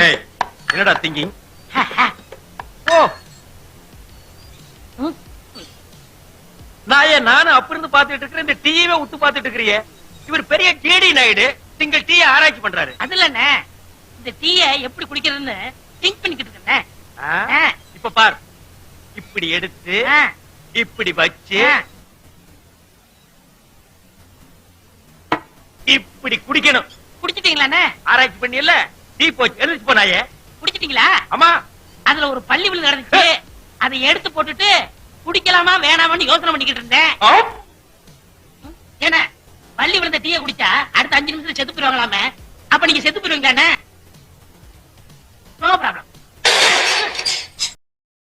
டேய் என்னடா திங்கிங்? ஓ நானும் அப்ப இருந்து பாத்துட்டு இருக்கிறேன், இந்த டீயவே விட்டு பாத்துட்டு இருக்கிறியே. இவர் பெரிய கேடி நாயுடு, சிங்கிள் டீ ஆராய்ச்சி பண்றாரு. அதுல இந்த டீய எப்படி குடிக்கிறதுன்னு திங்க் பண்ணிக்கிட்டு இருக்கேன். இப்ப பார், இப்படி எடுத்து இப்படி வச்சு இப்படி குடிக்கணும். குடிச்சிட்டீங்களா? ஆராய்ச்சி பண்ணி இல்ல டீ போச்சு எழுதி போனாயே. குடிச்சிட்டீங்களா? ஆமா. அதுல ஒரு பள்ளி விழுந்து நடந்துச்சு, அதை எடுத்து போட்டுட்டு குடிக்கலாமா வேணாமான்னு யோசனை பண்ணிக்கிட்டு இருந்தேன். ஏன்னா பள்ளி விழுந்த டீய குடிச்சா அடுத்த 5 நிமிஷத்துல செத்து போயிருவாங்களாமே. அப்ப நீங்க செத்து போயிருவீங்களானே? No problem.